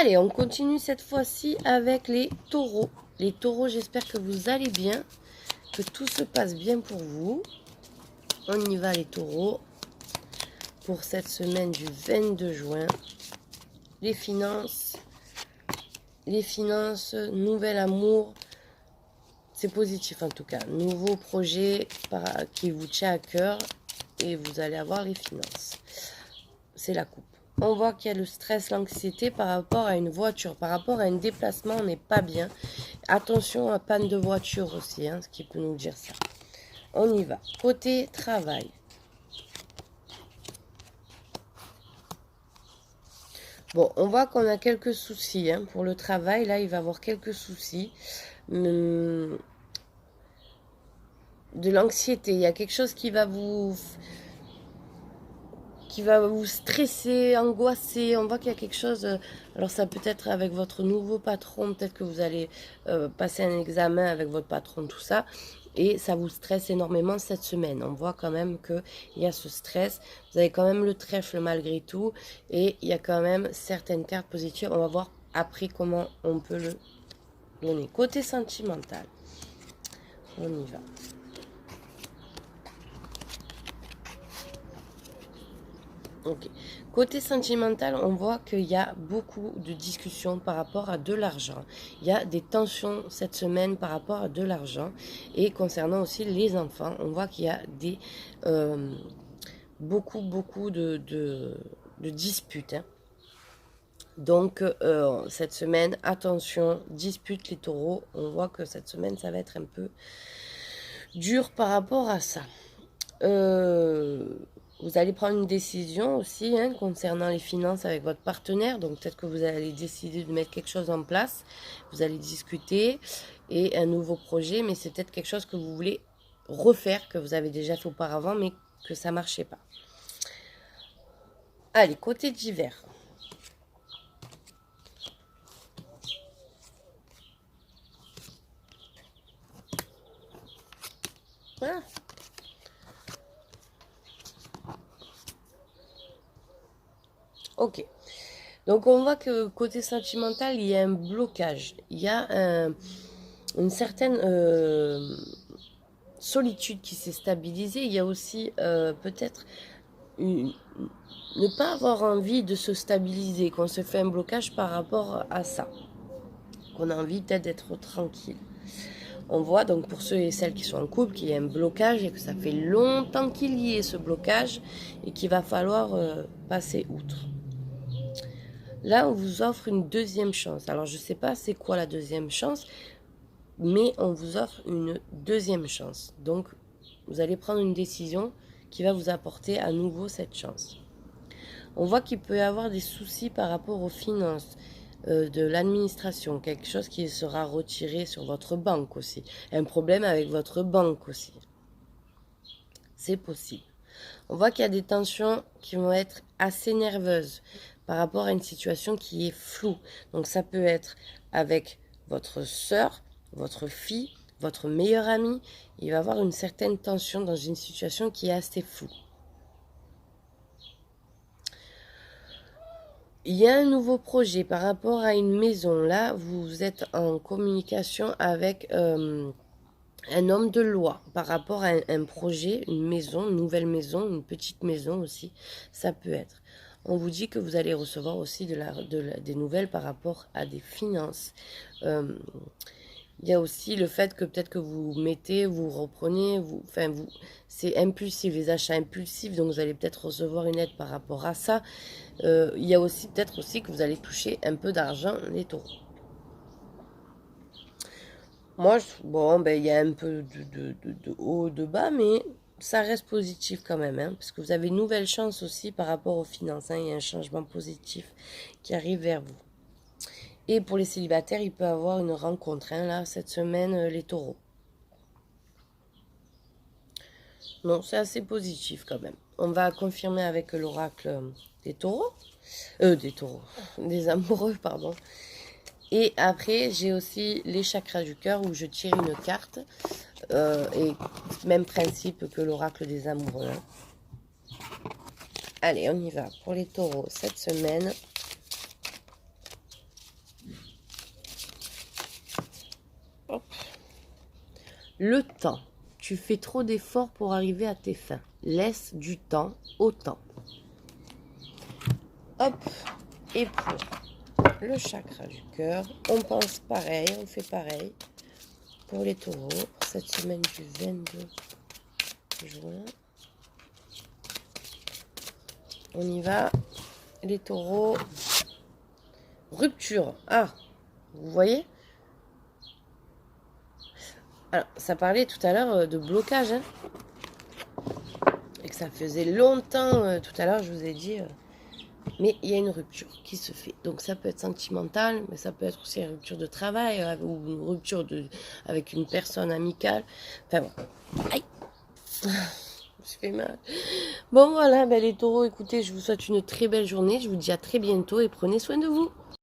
Allez, on continue cette fois-ci avec les taureaux. Les taureaux, j'espère que vous allez bien, que tout se passe bien pour vous. On y va les taureaux pour cette semaine du 22 juin. Les finances, nouvel amour, c'est positif en tout cas. Nouveau projet qui vous tient à cœur et vous allez avoir les finances. C'est la coupe. On voit qu'il y a le stress, l'anxiété par rapport à une voiture, par rapport à un déplacement, on n'est pas bien. Attention à panne de voiture aussi, ce qui peut nous dire ça. On y va. Côté travail. Bon, on voit qu'on a quelques soucis pour le travail. Là, il va y avoir quelques soucis. De l'anxiété. Il y a quelque chose qui va vous stresser, angoisser. On voit qu'il y a quelque chose. Alors ça peut être avec votre nouveau patron. Peut-être que vous allez passer un examen avec votre patron, tout ça. Et ça vous stresse énormément cette semaine. On voit quand même qu'il y a ce stress. Vous avez quand même le trèfle malgré tout. Et il y a quand même certaines cartes positives. On va voir après comment on peut le donner. Côté sentimental. On y va. Ok. Côté sentimental, on voit qu'il y a beaucoup de discussions par rapport à de l'argent. Il y a des tensions cette semaine par rapport à de l'argent. Et concernant aussi les enfants, on voit qu'il y a des beaucoup de disputes. Donc, cette semaine, attention, dispute les taureaux. On voit que cette semaine, ça va être un peu dur par rapport à ça. Vous allez prendre une décision aussi concernant les finances avec votre partenaire. Donc peut-être que vous allez décider de mettre quelque chose en place. Vous allez discuter et un nouveau projet. Mais c'est peut-être quelque chose que vous voulez refaire, que vous avez déjà fait auparavant, mais que ça ne marchait pas. Allez, côté divers. Voilà. Ok. Donc on voit que côté sentimental, il y a un blocage. Il y a une certaine solitude qui s'est stabilisée. Il y a aussi peut-être ne pas avoir envie de se stabiliser, qu'on se fait un blocage par rapport à ça. Qu'on a envie peut-être d'être tranquille. On voit donc pour ceux et celles qui sont en couple qu'il y a un blocage et que ça fait longtemps qu'il y ait ce blocage et qu'il va falloir passer outre. Là, on vous offre une deuxième chance. Alors, je ne sais pas c'est quoi la deuxième chance, mais on vous offre une deuxième chance. Donc, vous allez prendre une décision qui va vous apporter à nouveau cette chance. On voit qu'il peut y avoir des soucis par rapport aux finances de l'administration, quelque chose qui sera retiré sur votre banque aussi, un problème avec votre banque aussi. C'est possible. On voit qu'il y a des tensions qui vont être assez nerveuses par rapport à une situation qui est floue. Donc ça peut être avec votre soeur, votre fille, votre meilleure amie. Il va y avoir une certaine tension dans une situation qui est assez floue. Il y a un nouveau projet par rapport à une maison. Là, vous êtes en communication avec un homme de loi par rapport à un projet, une maison, une nouvelle maison, une petite maison aussi. Ça peut être. On vous dit que vous allez recevoir aussi des nouvelles par rapport à des finances. Il y a aussi le fait que peut-être que vous mettez, vous reprenez, c'est impulsif, les achats impulsifs, donc vous allez peut-être recevoir une aide par rapport à ça. Il y a aussi peut-être aussi que vous allez toucher un peu d'argent, les taureaux. Moi, il y a un peu de haut, de bas, mais ça reste positif quand même, parce que vous avez une nouvelle chance aussi par rapport aux finances. Il y a un changement positif qui arrive vers vous. Et pour les célibataires, il peut y avoir une rencontre, là, cette semaine, les taureaux. Non, c'est assez positif quand même. On va confirmer avec l'oracle des taureaux. Des amoureux, pardon. Et après, j'ai aussi les chakras du cœur où je tire une carte. Et même principe que l'oracle des amoureux. Allez, on y va pour les taureaux cette semaine. Le temps. Tu fais trop d'efforts pour arriver à tes fins. Laisse du temps au temps. Hop. Et pour le chakra du cœur, on pense pareil, on fait pareil. Pour les taureaux, pour cette semaine du 22 juin. On y va. Les taureaux. Rupture. Ah, vous voyez? Alors, ça parlait tout à l'heure de blocage. Hein, et que ça faisait longtemps, tout à l'heure, je vous ai dit. Mais il y a une rupture qui se fait. Donc ça peut être sentimental, mais ça peut être aussi une rupture de travail ou une rupture avec une personne amicale. Enfin bon. Aïe. Je me suis fait mal. Bon voilà, ben, les taureaux, écoutez, je vous souhaite une très belle journée. Je vous dis à très bientôt et prenez soin de vous.